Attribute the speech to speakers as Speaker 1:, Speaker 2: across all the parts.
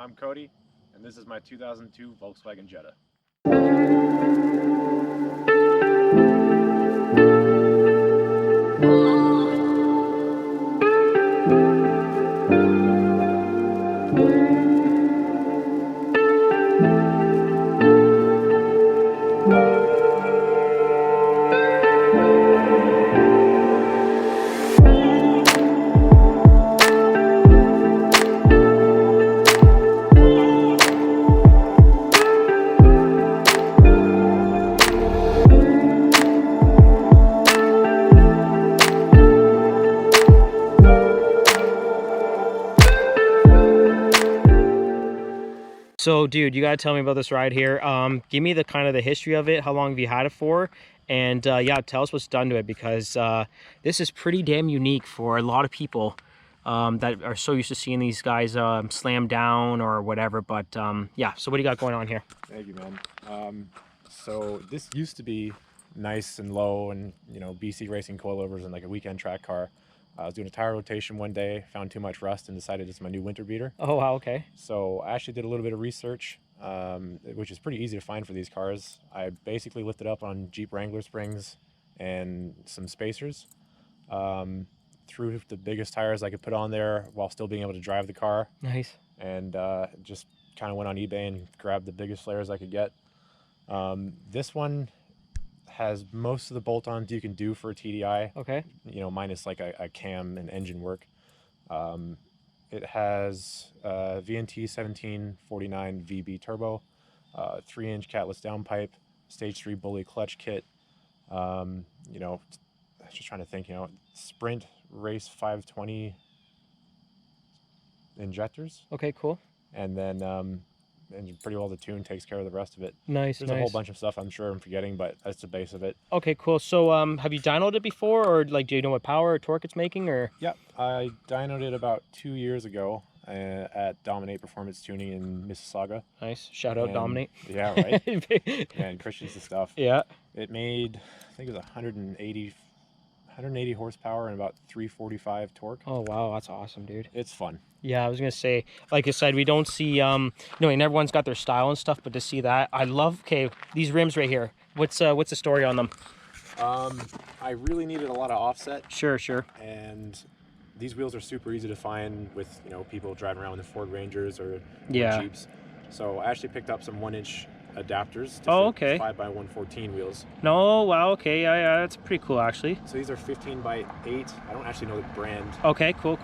Speaker 1: I'm Cody, and this is my 2002 Volkswagen Jetta.
Speaker 2: So dude, you gotta tell me about this ride here. Give me the kind of the history of it. How long have you had it for? And yeah, tell us what's done to it, because this is pretty damn unique for a lot of people that are so used to seeing these guys slam down or whatever. But yeah, so what do you got going on here?
Speaker 1: Thank you, man. So this used to be nice and low and, you know, BC racing coilovers and like a weekend track car. I was doing a tire rotation one day, found too much rust, and decided it's my new winter beater.
Speaker 2: Oh, wow, okay.
Speaker 1: So I actually did a little bit of research, which is pretty easy to find for these cars. I basically lifted up on Jeep Wrangler springs and some spacers, threw the biggest tires I could put on there while still being able to drive the car.
Speaker 2: Nice.
Speaker 1: And just kind of went on eBay and grabbed the biggest flares I could get. This one has most of the bolt-ons you can do for a TDI.
Speaker 2: Okay.
Speaker 1: You know, minus like a cam and engine work. It has VNT 1749 VB turbo, 3-inch catless downpipe, stage 3 bully clutch kit. You know, just trying to think. You know, Sprint Race 520 injectors.
Speaker 2: Okay, cool.
Speaker 1: And then and pretty well the tune takes care of the rest of it.
Speaker 2: Nice.
Speaker 1: There's a whole bunch of stuff I'm sure I'm forgetting, but that's the base of it.
Speaker 2: Okay, cool. So have you dynoed it before, or like do you know what power or torque it's making? Or
Speaker 1: Yep, I dynoed it about 2 years ago at Dominate Performance Tuning in Mississauga.
Speaker 2: nice. Shout out Dominate.
Speaker 1: Yeah, right. And Christian's the stuff.
Speaker 2: Yeah.
Speaker 1: It made, I think it was 180 horsepower and about 345 torque.
Speaker 2: Oh wow, that's awesome, dude.
Speaker 1: It's fun.
Speaker 2: Yeah, I was gonna say, like I said, we don't see you know, and everyone's got their style and stuff, but to see that, I love. Okay, these rims right here, what's the story on them?
Speaker 1: I really needed a lot of offset,
Speaker 2: Sure.
Speaker 1: and these wheels are super easy to find with, you know, people driving around with Ford Rangers or
Speaker 2: Yeah.
Speaker 1: Jeeps. So I actually picked up some 1-inch adapters to
Speaker 2: Oh,
Speaker 1: fit
Speaker 2: okay.
Speaker 1: 5x114 wheels.
Speaker 2: No, wow, okay, yeah, that's pretty cool actually.
Speaker 1: So these are 15x8. I don't actually know the brand.
Speaker 2: Okay, cool.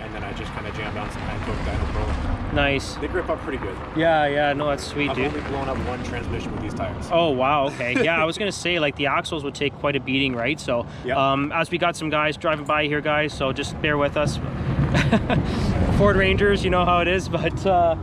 Speaker 1: And then I just kind of jammed on some Hankook Dyno Pro.
Speaker 2: Nice.
Speaker 1: They grip up pretty good.
Speaker 2: Yeah, no, that's sweet,
Speaker 1: I've
Speaker 2: dude.
Speaker 1: only blown up one transmission with these tires.
Speaker 2: Oh wow, okay. Yeah, I was gonna say, like, the axles would take quite a beating, right? So
Speaker 1: Yep.
Speaker 2: as we got some guys driving by here, guys, so just bear with us. Ford Rangers, you know how it is. But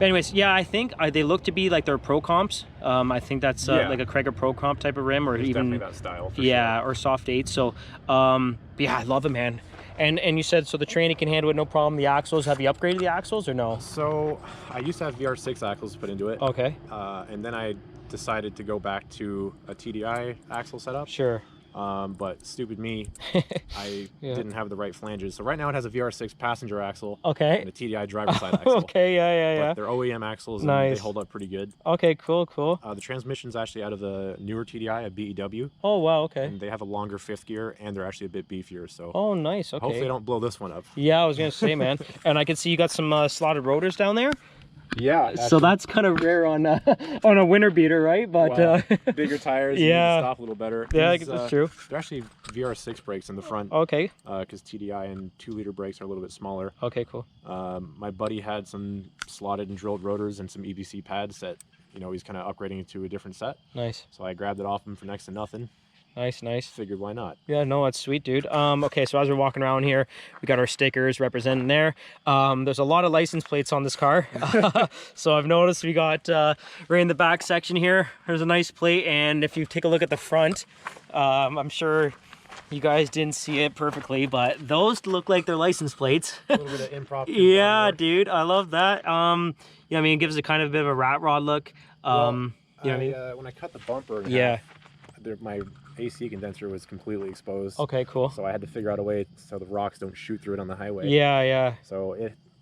Speaker 2: anyways, yeah, I think they look to be like they're pro comps. I think that's like a Craig pro comp type of rim, or
Speaker 1: There's
Speaker 2: even
Speaker 1: definitely that style for
Speaker 2: yeah,
Speaker 1: sure.
Speaker 2: or soft 8. So but yeah, I love it, man. And you said so the tranny can handle it, no problem. The axles, have you upgraded the axles or no?
Speaker 1: So I used to have VR6 axles put into it.
Speaker 2: Okay.
Speaker 1: And then I decided to go back to a TDI axle setup.
Speaker 2: Sure.
Speaker 1: But stupid me, I
Speaker 2: Yeah.
Speaker 1: didn't have the right flanges. So right now it has a VR6 passenger axle
Speaker 2: Okay.
Speaker 1: and a TDI driver side axle.
Speaker 2: Okay, yeah.
Speaker 1: But they're OEM axles and
Speaker 2: Nice.
Speaker 1: they hold up pretty good.
Speaker 2: Okay, cool.
Speaker 1: The transmission's actually out of the newer TDI, a BEW.
Speaker 2: Oh wow, okay.
Speaker 1: And they have a longer fifth gear and they're actually a bit beefier. So
Speaker 2: Oh, nice. Okay.
Speaker 1: hopefully I don't blow this one up.
Speaker 2: Yeah, I was gonna say, man. And I can see you got some slotted rotors down there.
Speaker 1: Yeah.
Speaker 2: So that's kind of rare on on a winter beater, right? But
Speaker 1: Well, bigger tires, you need
Speaker 2: yeah.
Speaker 1: to stop a little better.
Speaker 2: Yeah, I
Speaker 1: These,
Speaker 2: guess that's true.
Speaker 1: They're actually VR6 brakes in the front.
Speaker 2: Okay.
Speaker 1: Because TDI and 2-liter brakes are a little bit smaller.
Speaker 2: Okay, cool.
Speaker 1: My buddy had some slotted and drilled rotors and some EBC pads that, you know, he's kind of upgrading to a different set.
Speaker 2: Nice.
Speaker 1: So I grabbed it off him for next to nothing.
Speaker 2: Nice.
Speaker 1: Figured why not.
Speaker 2: Yeah, no, that's sweet, dude. Okay, so as we're walking around here, we got our stickers representing there. There's a lot of license plates on this car. So I've noticed we got right in the back section here, there's a nice plate. And if you take a look at the front, I'm sure you guys didn't see it perfectly, but those look like they're license plates.
Speaker 1: A little bit of improv.
Speaker 2: Yeah, dude, I love that. Yeah, I mean, it gives it kind of a bit of a rat rod look. You know what I mean?
Speaker 1: When I cut the bumper in
Speaker 2: Yeah.
Speaker 1: half, my AC condenser was completely exposed.
Speaker 2: Okay, cool.
Speaker 1: So I had to figure out a way so the rocks don't shoot through it on the highway.
Speaker 2: Yeah.
Speaker 1: So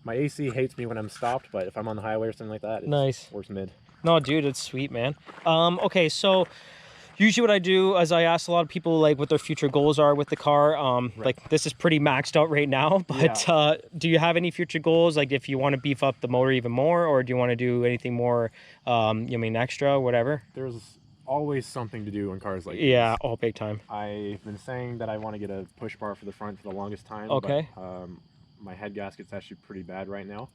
Speaker 1: My AC hates me when I'm stopped, but if I'm on the highway or something like that, it works mid.
Speaker 2: No, dude, it's sweet, man. Okay, so usually what I do is I ask a lot of people like what their future goals are with the car. Like this is pretty maxed out right now, but do you have any future goals? Like if you want to beef up the motor even more, or do you want to do anything more, extra, whatever?
Speaker 1: There's always something to do in cars like
Speaker 2: yeah,
Speaker 1: this.
Speaker 2: all big time.
Speaker 1: I've been saying that I want to get a push bar for the front for the longest time.
Speaker 2: Okay.
Speaker 1: But, my head gasket's actually pretty bad right now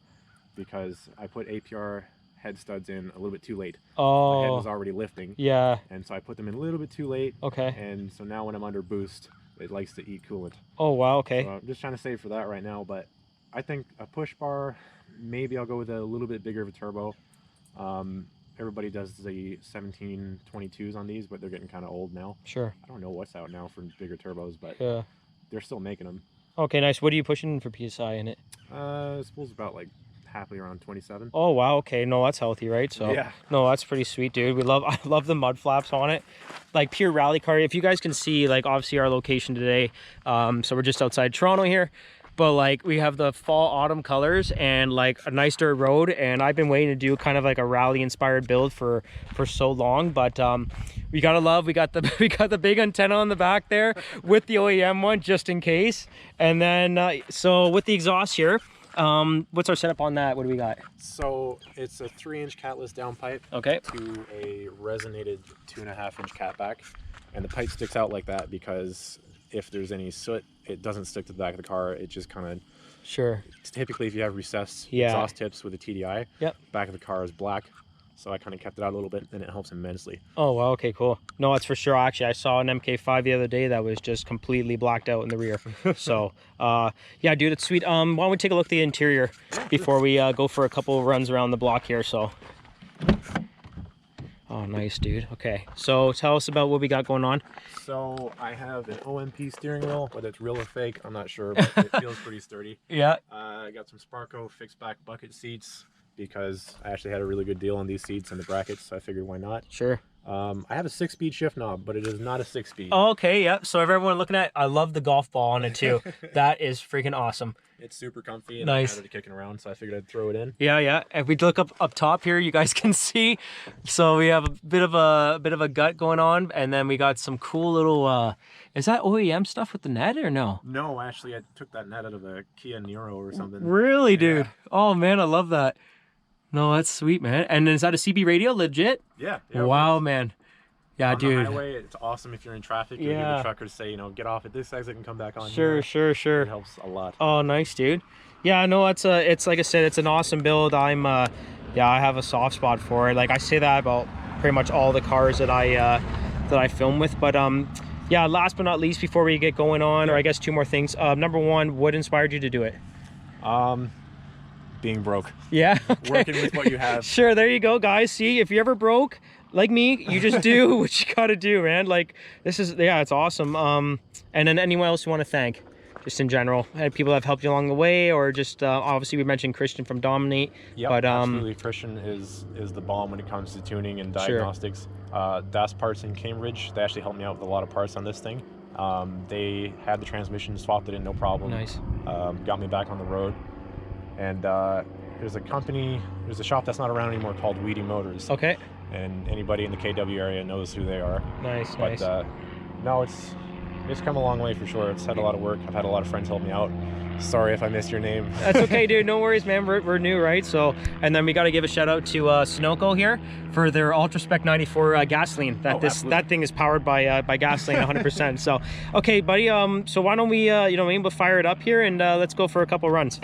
Speaker 1: because I put APR head studs in a little bit too late.
Speaker 2: Oh.
Speaker 1: My head was already lifting.
Speaker 2: Yeah.
Speaker 1: And so I put them in a little bit too late.
Speaker 2: Okay.
Speaker 1: And so now when I'm under boost, it likes to eat coolant.
Speaker 2: Oh, wow. Okay.
Speaker 1: So I'm just trying to save for that right now, but I think a push bar, maybe I'll go with a little bit bigger of a turbo. Everybody does the 1722s on these, but they're getting kind of old now.
Speaker 2: Sure.
Speaker 1: I don't know what's out now for bigger turbos, but
Speaker 2: yeah,
Speaker 1: they're still making them.
Speaker 2: Okay, nice. What are you pushing for PSI in it?
Speaker 1: I suppose about like happily around 27.
Speaker 2: Oh wow, okay. No, that's healthy, right? So
Speaker 1: yeah.
Speaker 2: No, that's pretty sweet, dude. I love the mud flaps on it. Like pure rally car. If you guys can see, like obviously our location today, so we're just outside Toronto here. But like we have the fall autumn colors and like a nice dirt road, and I've been waiting to do kind of like a rally inspired build for so long. But we got the big antenna on the back there with the OEM one just in case. And then so with the exhaust here, what's our setup on that? What do we got?
Speaker 1: So it's a 3-inch catless downpipe to a resonated 2.5-inch catback, and the pipe sticks out like that because if there's any soot, it doesn't stick to the back of the car. It just kind of typically if you have recessed exhaust tips with a TDI, back of the car is black. So I kind of kept it out a little bit, and it helps immensely.
Speaker 2: Oh wow, okay, cool. No, that's for sure. Actually, I saw an MK4 the other day that was just completely blacked out in the rear. So yeah, dude, it's sweet. Why don't we take a look at the interior before we go for a couple of runs around the block here? So oh, nice, dude. Okay, so tell us about what we got going on.
Speaker 1: So I have an OMP steering wheel, whether it's real or fake, I'm not sure, but it feels pretty sturdy.
Speaker 2: Yeah.
Speaker 1: I got some Sparco fixed back bucket seats because I actually had a really good deal on these seats and the brackets, so I figured why not.
Speaker 2: Sure.
Speaker 1: I have a 6-speed shift knob, but it is not a 6-speed.
Speaker 2: Oh, okay, yeah. So if everyone looking at, I love the golf ball on it too. That is freaking awesome.
Speaker 1: It's super comfy and
Speaker 2: nice.
Speaker 1: I had it kicking around, so I figured I'd throw it in.
Speaker 2: Yeah, yeah. If we look up top here, you guys can see. So we have a bit of a gut going on, and then we got some cool little. Is that OEM stuff with the net or no?
Speaker 1: No, actually, I took that net out of a Kia Niro or something.
Speaker 2: Really, dude? Yeah. Oh man, I love that. No, that's sweet, man. And is that a CB radio, legit?
Speaker 1: Yeah.
Speaker 2: Wow, man. Yeah,
Speaker 1: on
Speaker 2: dude.
Speaker 1: The highway, it's awesome if you're in traffic. You hear the truckers say, get off at this exit and come back on.
Speaker 2: Sure.
Speaker 1: It helps a lot.
Speaker 2: Oh, nice, dude. Yeah, no, it's like I said, it's an awesome build. I have a soft spot for it. Like I say that about pretty much all the cars that I film with. But yeah, last but not least, before we get going on, or I guess two more things. Number one, what inspired you to do it?
Speaker 1: Being broke.
Speaker 2: Yeah. Okay.
Speaker 1: Working with what you have.
Speaker 2: Sure, there you go, guys. See, if you're ever broke, like me, you just do what you gotta do, man. Like this is, yeah, it's awesome. And then anyone else you want to thank, just in general, people that have helped you along the way, or just obviously we mentioned Christian from Dominate.
Speaker 1: Yeah, but absolutely. Christian is the bomb when it comes to tuning and diagnostics. Das Parts in Cambridge, they actually helped me out with a lot of parts on this thing. They had the transmission, swapped it in, no problem.
Speaker 2: Nice.
Speaker 1: Got me back on the road. And there's a shop that's not around anymore called Weedy Motors.
Speaker 2: Okay.
Speaker 1: And anybody in the KW area knows who they are.
Speaker 2: Nice,
Speaker 1: but, no, it's come a long way for sure. It's had a lot of work. I've had a lot of friends help me out. Sorry if I missed your name.
Speaker 2: That's okay, dude. No worries, man. We're new, right? So, and then we got to give a shout out to Sunoco here for their Ultra Spec 94 gasoline. That thing is powered by gasoline 100%. So, okay, buddy. So why don't we, we'll fire it up here and let's go for a couple runs.